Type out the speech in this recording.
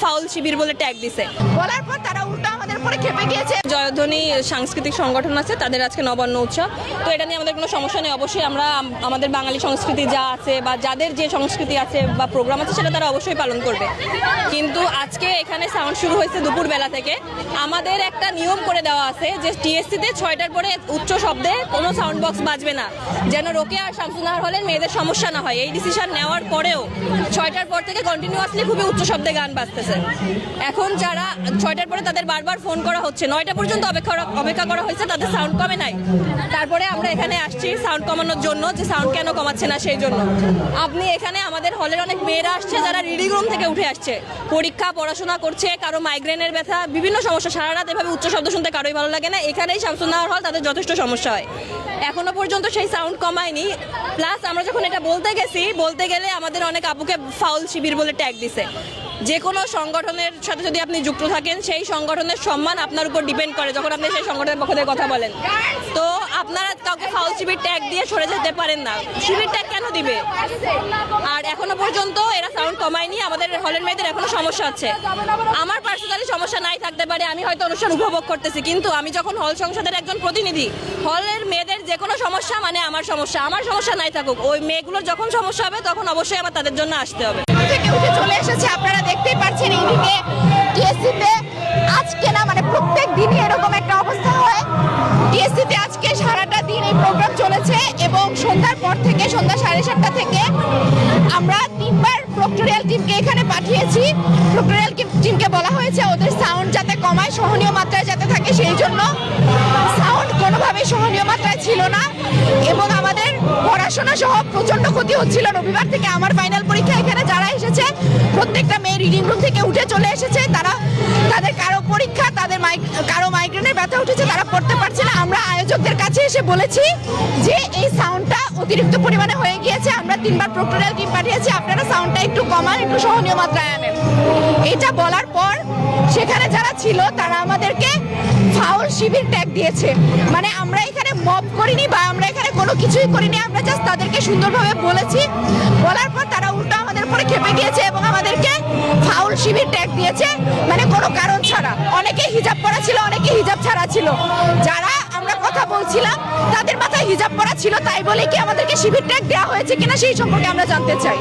Foul শিবির বলে tag দিছে। বলার পর তারা উল্টো আমাদের উপরে খেপে গিয়েছে। জয়ধ্বনি সাংস্কৃতিক সংগঠন আছে, তাদের আজকে নবান্ন উৎসব, তো এটা নিয়ে আমাদের কোনো সমস্যা নেই। অবশ্যই আমরা আমাদের বাঙালি সংস্কৃতি যা আছে বা যাদের যে সংস্কৃতি আছে বা প্রোগ্রাম আছে সেটা তারা অবশ্যই পালন করবে। কিন্তু আজকে এখানে সাউন্ড শুরু হয়েছে দুপুরবেলা থেকে। আমাদের একটা নিয়ম করে দেওয়া আছে যে টিএসসিতে 6টার পরে উচ্চ শব্দে কোনো সাউন্ড বক্স বাজবে না, যেন রোকেয়া আর শামসুন্নাহার হলের মেয়েদের সমস্যা না হয়। এই ডিসিশন নেওয়ার পরেও 6টার পর থেকে কন্টিনিউয়াসলি খুবই উচ্চ শব্দে গান বাজতেছে। এখন যারা 6টার পরে তাদের বারবার ফোন করা হচ্ছে, 9টা পর্যন্ত অপেক্ষা করা হয়েছে, তাদের সাউন্ড কমে নাই। তারপরে আমরা এখানে আসছি সাউন্ড কমানোর জন্য, যে সাউন্ড কেন কমাচ্ছে না সেই জন্য। আপনি এখানে আমাদের হলের অনেক মেয়েরা আসছে যারা রিডিং রুম থেকে উঠে আসছে, পরীক্ষা পড়াশোনা করছে, কারো মাইগ্রেনের ব্যথা, বিভিন্ন সমস্যা, সারা রাত এভাবে উচ্চ শব্দ শুনতে কারোই ভালো লাগে না। এখানেই শামসুন্নাহার হল, তাদের যথেষ্ট সমস্যা হয়। এখনো পর্যন্ত সেই সাউন্ড কমায়নি। প্লাস আমরা যখন এটা বলতে গেলে আমাদের অনেক আপুকে ফাউল শিবির বলে ট্যাগ দিছে। যে কোনো সংগঠনের সাথে যদি আপনি যুক্ত থাকেন, সেই সংগঠনের সম্মান আপনার উপর ডিপেন্ড করে যখন আপনি সেই সংগঠনের পক্ষ থেকে কথা বলেন। তো আপনারা কাউকে ফাউল শিবির ট্যাগ দিয়ে সরে যেতে পারেন না। শিবির ট্যাগ কেন দিবে? আর এখনো পর্যন্ত এরা সাউন্ড কমায়নি। আমাদের হলের মেয়েদের এখনো সমস্যা আছে। আমার পার্সোনালি সমস্যা নাই থাকতে পারে, আমি হয়তো অনুষ্ঠান উপভোগ করতেছি, কিন্তু আমি যখন হল সংসদের একজন প্রতিনিধি, হলের মেয়েদের যে কোনো সমস্যা মানে আমার সমস্যা নাই থাকুক, ওই মেয়েগুলোর যখন সমস্যা হবে তখন অবশ্যই আমার তাদের জন্য আসতে হবে। থেকে উঠে চলে এসেছে, আপনারা দেখতেই পাচ্ছেন এইদিকে টিএসসিতে আজকে না মানে প্রত্যেক দিনই এরকম একটা অবস্থা হয়। টিএসসিতে আজকে সারাটা দিন এই প্রোগ্রাম চলেছে এবং সন্ধ্যার পর থেকে সন্ধ্যা 7:30 থেকে আমরা 3বার প্রক্টোরিয়াল টিমকে এখানে পাঠিয়েছি। প্রক্টোরিয়াল টিমকে বলা হয়েছে ওদের সাউন্ড যাতে কমায়, সহনীয় মাত্রায় যাতে থাকে, সেই জন্য সাউন্ড কোনোভাবেই সহনীয় মাত্রায় ছিল না এবং আমাদের পড়াশোনা সহ প্রচন্ড ক্ষতি হচ্ছিল। রবিবার থেকে আমার ফাইনাল পরীক্ষা, এখানে যারা এসেছে প্রত্যেকটা মেয়ে রিডিং রুম থেকে উঠে চলে এসেছে। তাদের কারো পরীক্ষা, কারো মাইগ্রেনের ব্যথা উঠেছে, তারা পড়তে পারছে না। আমরা আয়োজকদের কাছে এসে বলেছি যে এই সাউন্ডটা অতিরিক্ত পরিমাণে হয়ে গিয়েছে, আমরা 3বার প্রক্টোরিয়াল টিম পাঠিয়েছি, আপনারা সাউন্ডটা একটু কমান, একটু সহনীয় মাত্রায় আনেন। এটা বলার পর সেখানে যারা ছিল তারা আমাদেরকে ফাউল শিবির ট্যাগ দিয়েছে। মানে আমরা এখানে মব করিনি বা আমরা এখানে কোনো কিছুই করিনি, আমরা জাস্ট তাদেরকে সুন্দরভাবে বলেছি। বলার পর তারা উল্টো আমাদের উপরে খেপে গিয়েছে এবং আমাদেরকে ফাউল শিবির ট্যাগ দিয়েছে, মানে কোনো কারণ ছাড়া। অনেকে হিজাব পরা ছিল, অনেকে হিজাব ছাড়া ছিল। যারা আমরা কথা বলছিলাম তাদের মাথায় হিজাব পরা ছিল, তাই বলে কি আমাদেরকে শিবির ট্যাগ দেওয়া হয়েছে কিনা সেই সম্পর্কে আমরা জানতে চাই।